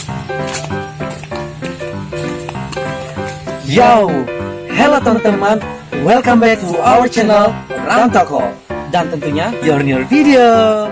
Yo, hello teman-teman, welcome back to our channel Ram Toko, dan tentunya your new video.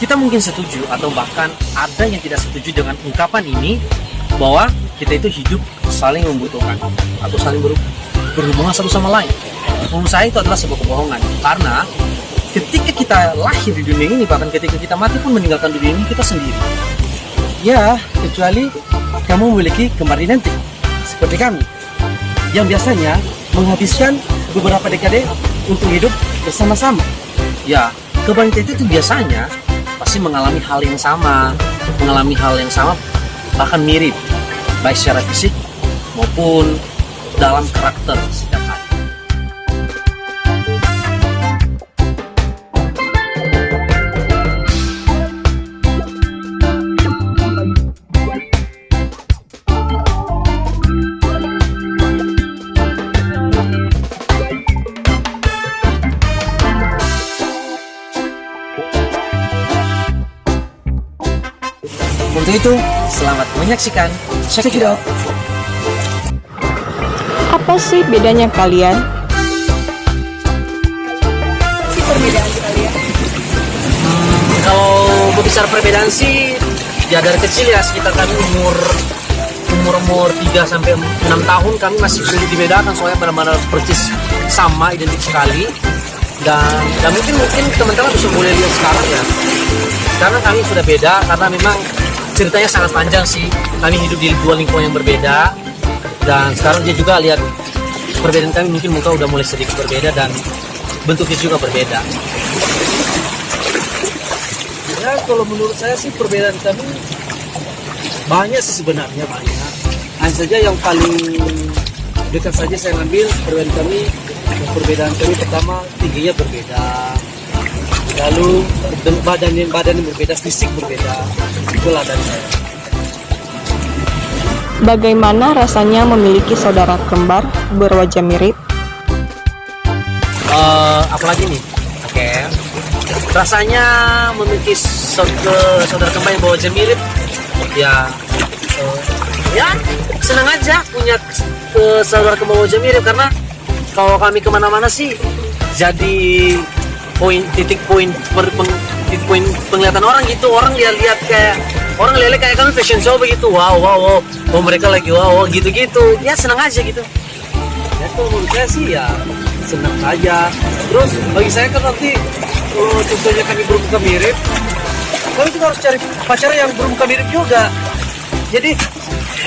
Kita mungkin setuju atau bahkan ada yang tidak setuju dengan ungkapan ini, bahwa kita itu hidup saling membutuhkan atau saling berhubungan satu sama lain. Menurut saya itu adalah sebuah kebohongan, karena ketika kita lahir di dunia ini, bahkan ketika kita mati pun meninggalkan dunia ini kita sendiri. Ya, kecuali kamu memiliki kembar identik seperti kami, yang biasanya menghabiskan beberapa dekade untuk hidup bersama-sama. Ya, kembar identik itu biasanya pasti mengalami hal yang sama, bahkan mirip, baik secara fisik maupun dalam karakter setiap hari. Untuk itu, selamat menyaksikan Check It Out. Apa sih bedanya kalian? Perbedaan kalian? Kalau berbicara perbedaan sih, ya dari kecil ya, sekitar kami umur 3 sampai 6 tahun kami masih sulit dibedakan, soalnya benar-benar persis sama, identik sekali. Dan mungkin teman-teman bisa boleh lihat sekarang ya, karena kami sudah beda, karena memang ceritanya sangat panjang sih. Kami hidup di dua lingkungan yang berbeda, dan sekarang dia juga lihat perbedaan kami, mungkin muka udah mulai sedikit berbeda dan bentuk fisik juga berbeda. Ya, kalau menurut saya sih perbedaan kami banyak sih sebenarnya, banyak. Hanya saja yang paling dekat saja saya ambil perbedaan kami pertama, tingginya berbeda, lalu badan yang berbeda, fisik berbeda. Itulah dari saya. Bagaimana rasanya memiliki saudara kembar berwajah mirip? Apalagi nih? Oke. Rasanya memiliki saudara kembar yang berwajah mirip, ya senang aja punya saudara kembar wajah mirip, karena kalau kami kemana-mana sih jadi titik poin penglihatan orang gitu. Orang lihat kayak kami fashion show begitu. Wow, mereka lagi wow gitu. Ya senang aja gitu. Ya kalau menurut saya sih ya senang aja. Terus bagi saya kan nanti contohnya kami bermuka mirip, kami juga harus cari pacar yang bermuka mirip juga. Jadi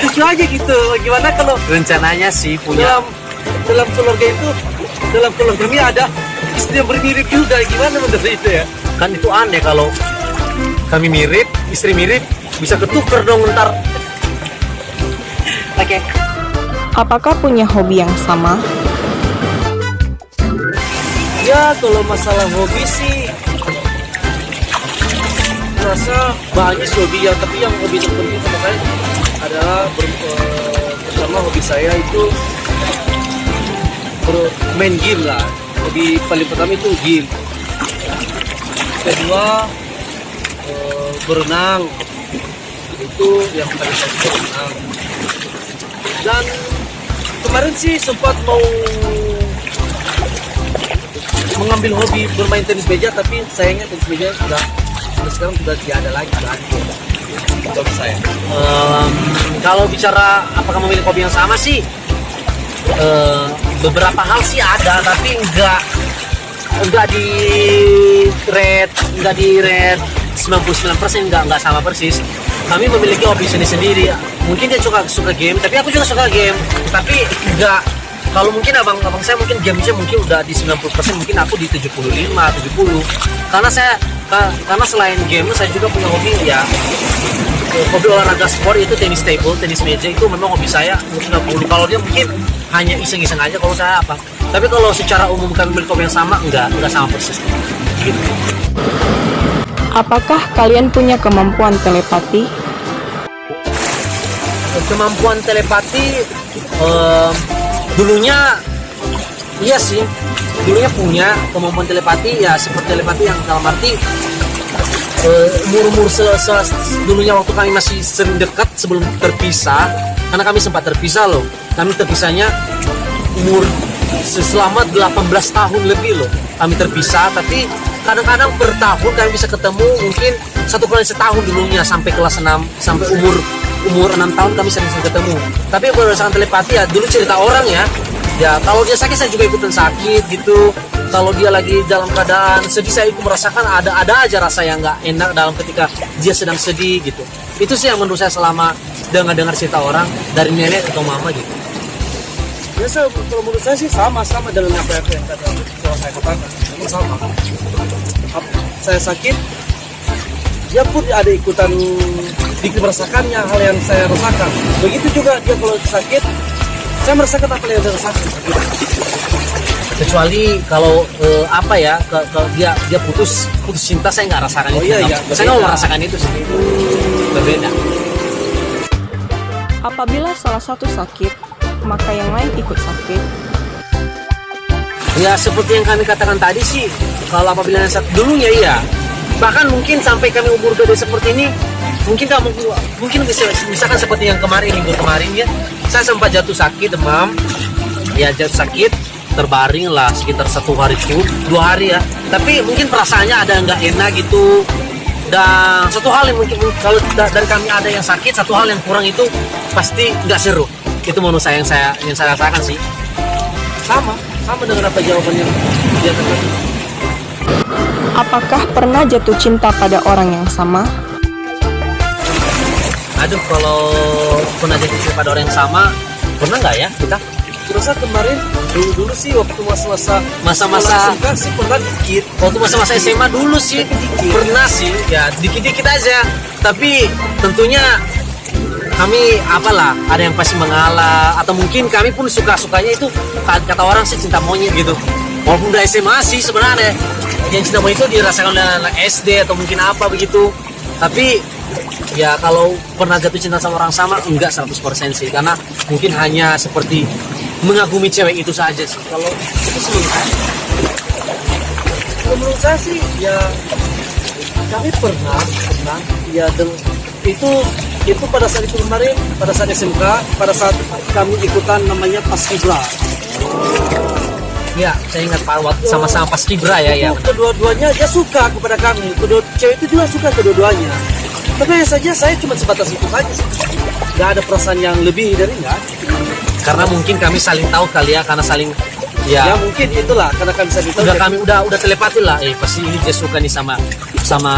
Lucu aja gitu. Gimana kalau Rencananya sih punya dalam keluarga itu, dalam keluarga kami ada istri yang bermirip juga. Gimana menurut itu ya? kan itu aneh kalau kami mirip, istri mirip, bisa ketuker dong ntar. Oke. Apakah punya hobi yang sama? Ya kalau masalah hobi sih rasa banyak sih hobi ya, tapi yang hobi terpenting sama saya adalah pertama hobi saya itu main game lah. Hobi paling pertama itu game. Kedua berenang, itu yang paling saya suka, berenang. Dan kemarin sih sempat mau mengambil hobi bermain tenis meja, tapi sayangnya tenis meja sudah sekarang sudah tidak ada lagi, sudah hancur. Hobi saya. Kalau bicara apakah memiliki hobi yang sama sih, beberapa hal sih ada, tapi enggak di rate 99%, enggak sama persis. Kami memiliki hobi sendiri-sendiri. Mungkin dia suka game, tapi aku juga suka game. Tapi enggak, kalau mungkin abang saya mungkin gamenya mungkin udah di 90%, mungkin aku di 75, 70. Karena selain game saya juga punya hobi ya. Hobi olahraga sport itu tenis table, tenis meja itu memang hobi saya mungkin 60. Kalau dia mungkin hanya iseng-iseng aja, kalau saya apa. Tapi kalau secara umum kami memiliki hobi yang sama, enggak sama persis. Gitu. Apakah kalian punya kemampuan telepati? Kemampuan telepati dulunya iya sih, dulunya punya kemampuan telepati ya, seperti telepati yang dalam arti umur dulunya waktu kami masih sering dekat sebelum terpisah, karena kami sempat terpisah loh. Kami terpisahnya umur selama 18 tahun lebih loh kami terpisah, tapi kadang-kadang per tahun kami bisa ketemu, mungkin 1 kali setahun dulunya sampai kelas 6, sampai umur 6 tahun kami sering ketemu. Tapi berdasarkan telepati ya, dulu cerita orang ya kalau dia sakit saya juga ikutan sakit gitu. Kalau dia lagi dalam keadaan sedih, saya ikut merasakan ada aja rasa yang nggak enak dalam ketika dia sedang sedih gitu. Itu sih yang menurut saya selama dengar cerita orang dari nenek atau mama gitu. Ya, kalau menurut saya sih sama dengan apa yang saya katakan. Sama. Saya sakit, dia pun ada ikutan merasakannya hal yang saya rasakan. Begitu juga dia kalau sakit, saya merasakan apa yang dia rasakan. Kecuali kalau dia putus cinta, saya nggak rasakan itu. Iya, saya nggak merasakan itu sih. Berbeda. Apabila salah satu sakit, maka yang lain ikut sakit. Ya seperti yang kami katakan tadi sih, kalau apabila yang dulunya iya, bahkan mungkin sampai kami umur gede seperti ini, mungkin bisa misalkan seperti yang kemarin, minggu kemarin ya, saya sempat jatuh sakit, demam, ya jatuh sakit, terbaring lah sekitar 1 hari itu 2 hari ya, tapi mungkin perasaannya ada nggak enak gitu. Dan satu hal yang mungkin kalau dari kami ada yang sakit, satu hal yang kurang itu pasti nggak seru. Itu menurut saya yang saya rasakan sih. Sama dengan apa jawabannya dia tadi. Apakah pernah jatuh cinta pada orang yang sama? Aduh, kalau pernah jatuh cinta pada orang yang sama, pernah nggak ya kita? Terus kemarin dulu sih waktu masa-masa SMK sih pernah dikit. Waktu masa-masa SMA dulu sih pernah sih, ya dikit-dikit aja. Tapi tentunya kami ada yang pasti mengalah, atau mungkin kami pun suka-sukanya itu kata orang sih cinta monyet gitu. Walaupun udah SMA sih sebenarnya yang cinta monyet itu dirasakan oleh anak SD atau mungkin apa begitu. Tapi ya kalau pernah jatuh cinta sama orang sama, enggak 100% sih, karena mungkin hanya seperti mengagumi cewek itu saja sih. Kalau itu menurut saya sih ya kami pernah ya itu pada saat itu kemarin, pada saat SMK, pada saat kami ikutan namanya Paskibra. Ya, saya ingat Pak, waktu sama-sama Paskibra ya. Kedua-duanya dia suka kepada kami. Kedua cewek itu juga suka kedua-duanya. Tapi hanya saja saya cuma sebatas itu saja. Gak ada perasaan yang lebih dari enggak. Karena mungkin kami saling tahu kali ya, karena saling Ya. Ya mungkin itulah karena kami bisa tahu. Udah kami udah telepati lah, pasti ini dia suka nih sama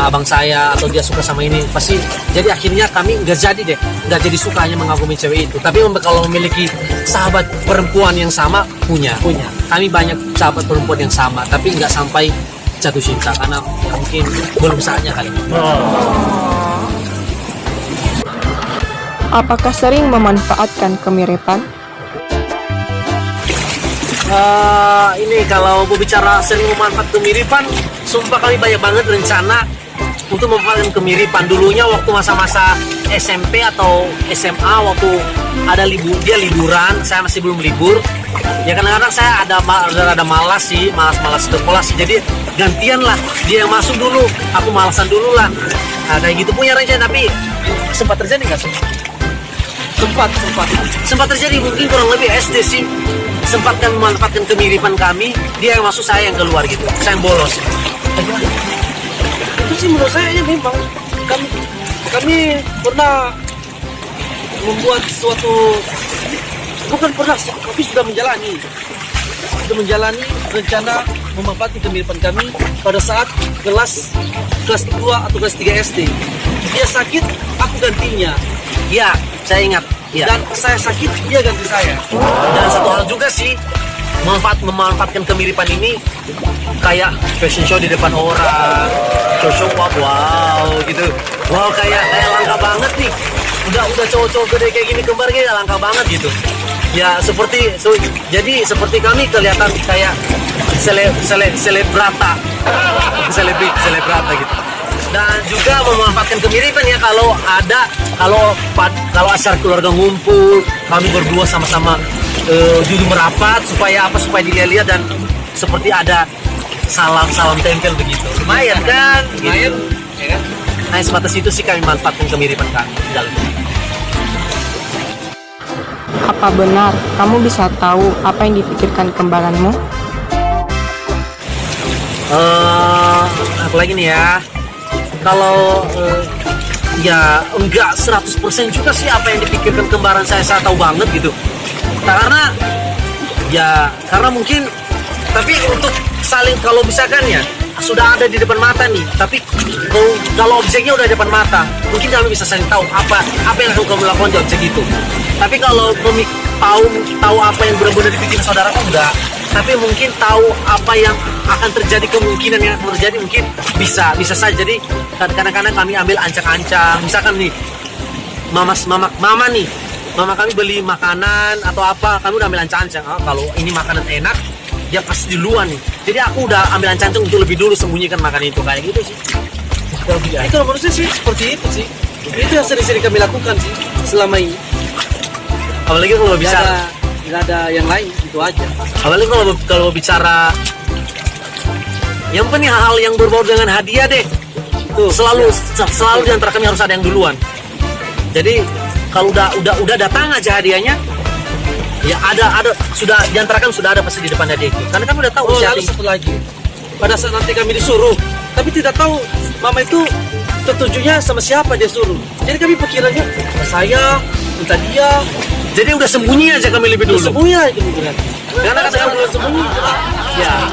abang saya, atau dia suka sama ini pasti. Jadi akhirnya kami nggak jadi suka hanya mengagumi cewek itu. Tapi kalau memiliki sahabat perempuan yang sama, punya. Kami banyak sahabat perempuan yang sama, tapi nggak sampai jatuh cinta karena mungkin belum saatnya kali ini. Apakah sering memanfaatkan kemiripan? Ini kalau berbicara sering memanfaatkan kemiripan, sumpah kami banyak banget rencana untuk memanfaatkan kemiripan. Dulunya waktu masa-masa SMP atau SMA, waktu ada liburan, saya masih belum libur. Ya kadang-kadang saya ada malas sekolah sih. Jadi gantian lah, dia yang masuk dulu, aku malasan dulu lah. Nah, kayak gitu punya rencana, tapi sempat terjadi nggak sih? Sempat terjadi, mungkin kurang lebih SD sih. Sempatkan memanfaatkan kemiripan kami, dia yang masuk, saya yang keluar gitu, saya yang bolos. Itu sih menurut saya ya memang kami pernah membuat suatu, bukan pernah, tapi sudah menjalani rencana memanfaatkan kemiripan kami pada saat kelas 2 atau kelas 3 SD. Dia sakit, aku gantinya. Ya, saya ingat. Ya. Dan saya sakit, dia ganti saya. Dan satu hal juga sih, memanfaatkan kemiripan ini kayak fashion show di depan orang, show wow gitu. Wow, kayak langka banget nih. Udah cowok-cowok gede kayak gini kembar kayak langka banget gitu. Ya jadi seperti kami kelihatan kayak selebrata gitu. Dan juga memanfaatkan kemiripan ya, kalau acara keluarga ngumpul, kami berdua sama-sama duduk merapat supaya dilihat dan seperti ada salam tempel begitu. Lumayan kan? Lumayan, ya kan? Nah, sebatas itu sih kami manfaatkan kemiripan kami dalam. Apa benar kamu bisa tahu apa yang dipikirkan kembaranmu? Apalagi nih ya, kalau ya enggak 100% juga sih apa yang dipikirkan kembaran saya tahu banget gitu. Karena mungkin, tapi untuk saling, kalau misalkan ya sudah ada di depan mata nih, tapi kalau objeknya udah di depan mata, mungkin kami bisa saling tahu apa yang akan kamu lakukan di objek itu. Tapi kalau kami tahu apa yang benar-benar dibikin saudaraku, enggak. Tapi mungkin tahu apa yang akan terjadi, kemungkinan yang akan terjadi mungkin bisa saja. Jadi kadang-kadang kami ambil ancang-ancang, misalkan nih mama kami beli makanan atau apa, kami udah ambil ancang-ancang, kalau ini makanan enak dia pasti duluan nih, jadi aku udah ambil ancang-ancang untuk lebih dulu sembunyikan makanan itu, kayak gitu sih. Itu menurut saya sih seperti itu sih. Itu yang sering-sering kami lakukan sih selama ini. Apalagi kalau bicara nggak ada yang lain, itu aja. Apalagi kalau bicara yang penting hal yang berbau dengan hadiah deh. Tuh, selalu di antara kami harus ada yang duluan. Jadi kalau udah datang aja hadiahnya, ya ada sudah di antara kami sudah ada pasti di depan hadiah itu. Karena kami udah tahu siapa. Lalu satu lagi, pada saat nanti kami disuruh, tapi tidak tahu mama itu tertujunya sama siapa dia suruh. Jadi kami pikirannya saya, minta dia. Jadi udah sembunyi aja kami lebih dulu. Sembunyi aja kemudian. Karena kadang belum sembunyi. Ya.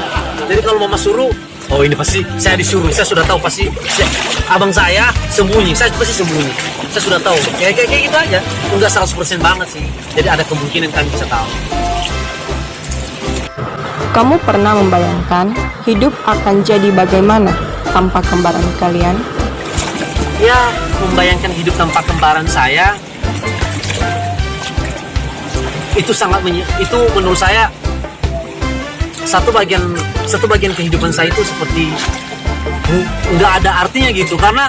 Jadi kalau mama suruh, oh ini pasti saya disuruh. Saya sudah tahu pasti abang saya sembunyi. Saya pasti sembunyi. Saya sudah tahu. Kayak gitu aja. Enggak 100% banget sih. Jadi ada kemungkinan kami bisa tahu. Kamu pernah membayangkan hidup akan jadi bagaimana tanpa kembaran kalian? Ya, membayangkan hidup tanpa kembaran saya itu itu menurut saya satu bagian kehidupan saya itu seperti nggak ada artinya gitu, karena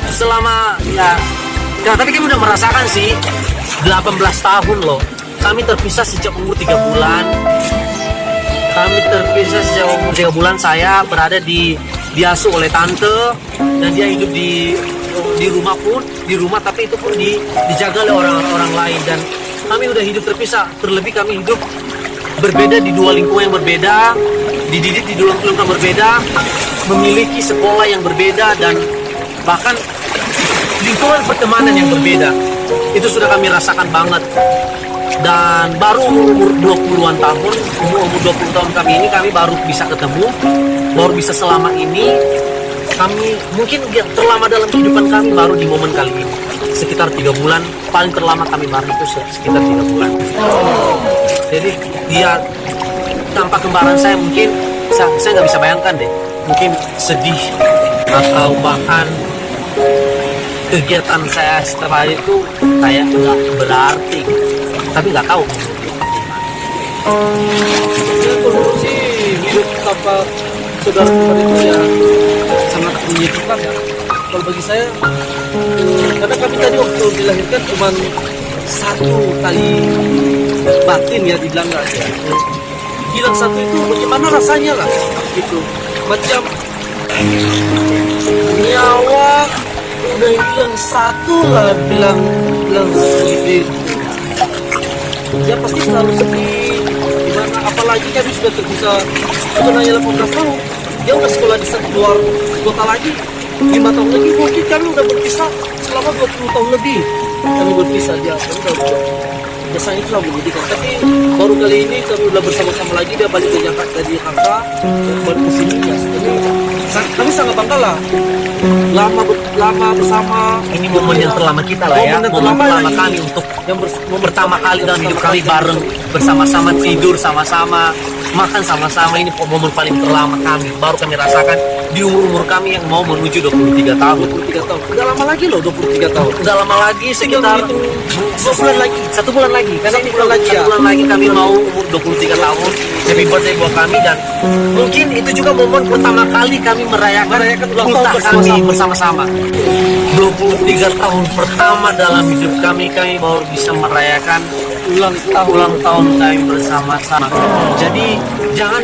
selama tapi kami udah merasakan sih 18 tahun loh kami terpisah sejak umur 3 bulan. Kami terpisah sejak umur 3 bulan. Saya berada diasuh oleh tante dan dia hidup di rumah tapi itu pun dijaga oleh orang lain, dan kami udah hidup terpisah. Terlebih kami hidup berbeda di dua lingkungan yang berbeda, dididik di dua lingkungan yang berbeda, memiliki sekolah yang berbeda, dan bahkan lingkungan pertemanan yang berbeda. Itu sudah kami rasakan banget. Dan baru umur 20-an tahun, umur 20 tahun kami baru bisa ketemu, baru bisa selama ini. Kami mungkin yang terlama dalam kehidupan kami baru di momen kali ini, sekitar 3 bulan. Paling terlama kami baru itu sekitar 3 bulan. Jadi dia tanpa kembaran saya mungkin saya nggak bisa bayangkan deh, mungkin sedih atau bahkan kegiatan saya setelah itu kayak nggak berarti, tapi nggak tahu. Ya, kalau sih hidup tanpa saudara kembar itu ya sangat menyedihkan ya. Kalau bagi saya, karena kami tadi waktu dilahirkan cuma 1 kali batin ya dibilang nggak ya. Hilang 1 itu bagaimana rasanya lah gitu. Macam nyawa udah hilang 1 lah bilang sedih. Ya pasti selalu sedih. Gimana apalagi kami sudah terpisah sebenarnya 18 tahun. Dia udah sekolah di luar kota lagi 5 tahun lagi, mungkin kami udah berpisah selama 20 tahun lebih. Kami berpisah dia biasanya itu lah menyedihkan. Tapi baru kali ini kami udah bersama-sama lagi, dia balik ke Jakarta di Jakarta, balik ke sini ya. Kami sangat bangga lah. Lama bersama. Ini momen yang terlama kita lah ya, momen terlama kami untuk yang pertama kali dalam hidup kami bareng, bersama-sama tidur sama-sama, makan sama-sama. Ini momen paling terlama kami, baru kami rasakan di umur kami yang mau menuju 23 tahun. 23 tahun. Udah lama lagi loh 23 tahun. Udah lama lagi, sekitar 2 bulan lagi. 1 bulan lagi. Karena ini bulan lagi ya. 1 bulan lagi kami mau umur 23 tahun. Happy birthday buat kami, dan mungkin itu juga momen pertama kali kami merayakan ultah kami bersama-sama. 23 tahun pertama dalam hidup kami baru bisa merayakan ulang tahun kami bersama-sama. Jadi jangan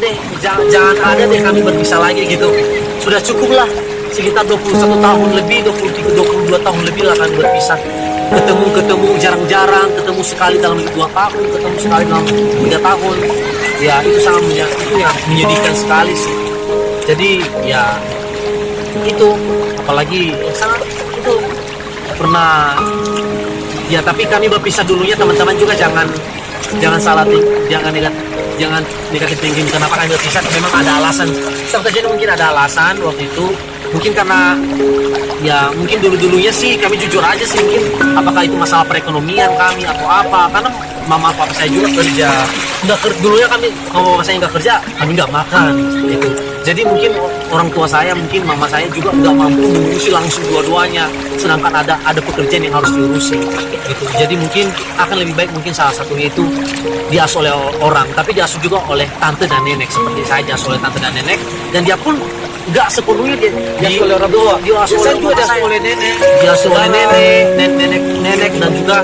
ada deh kami berpisah lagi gitu. Sudah cukuplah, sekitar 21 tahun lebih, 22 tahun lebih lah kami berpisah. Ketemu jarang-jarang, ketemu sekali dalam 2 tahun, ketemu sekali dalam 3 tahun. Ya itu sangat menyedihkan sekali sih. Jadi ya itu, apalagi sangat itu pernah ya. Tapi kami berpisah dulunya teman-teman juga jangan salah, jangan negatif thinking kenapa kami berpisah. Memang ada alasan, terjadi mungkin ada alasan waktu itu, mungkin karena ya mungkin dulunya sih kami jujur aja sih, mungkin apakah itu masalah perekonomian kami atau apa, karena mama papa saya juga kerja, dulunya kami mama saya nggak kerja, kami nggak makan gitu. Jadi mungkin orang tua saya, mungkin mama saya juga nggak mampu mengurusi langsung dua-duanya, sedangkan ada pekerjaan yang harus diurusi gitu. Jadi mungkin akan lebih baik mungkin salah satunya itu diasuh oleh orang, tapi diasuh juga oleh tante dan nenek, seperti saya diasuh oleh tante dan nenek, dan dia pun nggak sepenuhnya diasuh oleh orang tua, diasuh oleh nenek, diasuh oleh nenek dan juga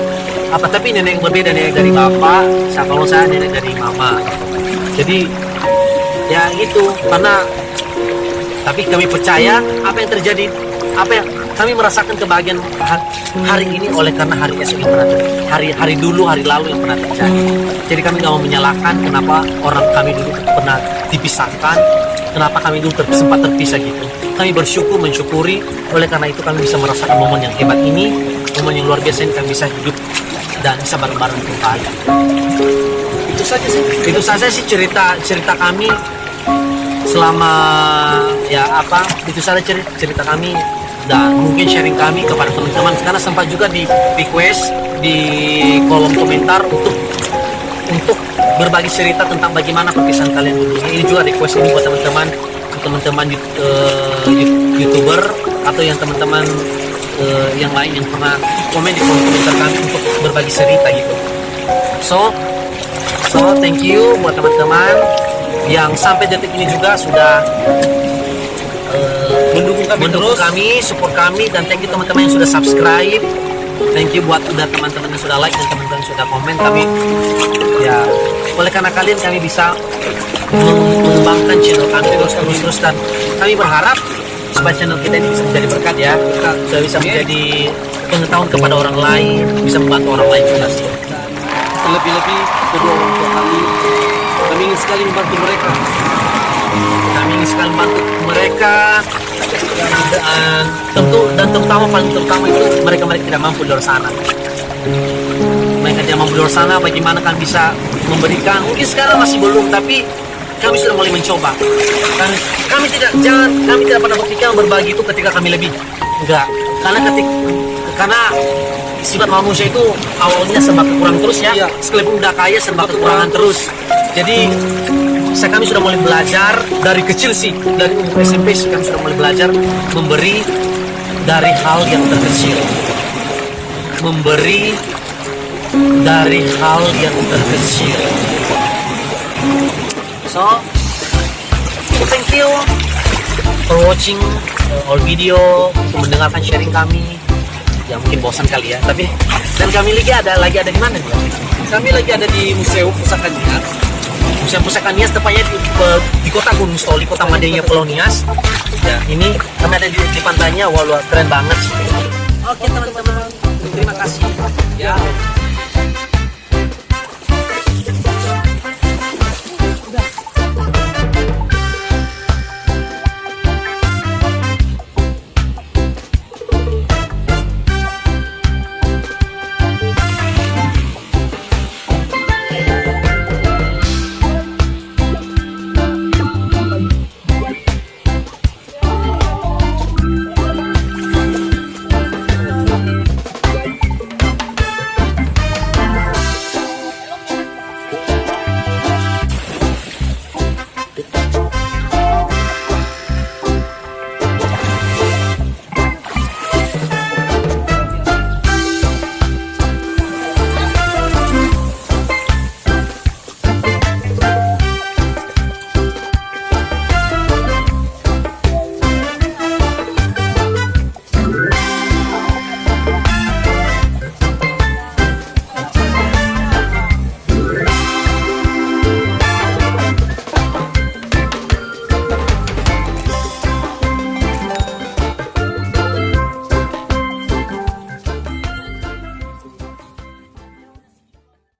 tapi nenek yang berbeda, nenek dari bapak, kalau saya nenek dari mama. Jadi ya gitu, karena tapi kami percaya apa yang terjadi, apa yang kami merasakan kebahagiaan hari ini oleh karena hari esok yang pernah hari dulu, hari lalu yang pernah terjadi. Jadi kami nggak mau menyalahkan kenapa orang kami dulu pernah dipisahkan, kenapa kami dulu sempat terpisah gitu. Kami mensyukuri, oleh karena itu kami bisa merasakan momen yang hebat ini, momen yang luar biasa ini, kami bisa hidup dan bisa bareng-bareng kembali. Itu saja sih cerita kami selama itu saja cerita kami, dan mungkin sharing kami kepada teman-teman, karena sempat juga di request di kolom komentar untuk berbagi cerita tentang bagaimana perpisahan kalian dulu. Ini juga request ini buat teman-teman YouTuber atau yang teman-teman yang lain yang pernah komen di kolom komentar kami untuk berbagi cerita gitu. So thank you buat teman-teman yang sampai detik ini juga sudah mendukung kami, support kami, dan thank you teman-teman yang sudah subscribe. Thank you buat teman-teman yang sudah like dan teman-teman yang sudah komen. Kami ya, oleh karena kalian kami bisa mengembangkan channel kami terus, dan kami berharap supaya channel kita ini bisa menjadi berkat ya, bisa menjadi pengetahuan kepada orang lain, bisa membantu orang lain juga sih. Lebih-lebih kedua orang tua kami ingin sekali membantu mereka. Dan terutama paling terutama itu mereka tidak mampu di luar sana. Mereka tidak mampu di luar sana bagaimana kami bisa memberikan. Mungkin sekarang masih belum, tapi kami sudah mulai mencoba. Dan kami tidak pernah berpikir berbagi itu ketika kami lebih. Enggak. Karena sifat manusia itu awalnya serba kekurangan terus ya. Iya. Sekalipun udah kaya serba kekurangan terus. Jadi kami sudah mulai belajar dari kecil sih, dari umur SMP sih kami sudah mulai belajar memberi dari hal yang terkecil. Memberi dari hal yang terkecil. So, thank you for watching our video, mendengarkan sharing kami. Ya mungkin bosan kali ya, tapi dan kami lagi ada di mana nih? Kami lagi ada di Museum Pusaka Nias. Museum Pusaka Nias tepatnya di kota Gunung Stoli, kota Madenya Pulau Nias. Ya, ini kami ada di pantainya, wah luar keren banget. Oke teman-teman, terima kasih. Ya.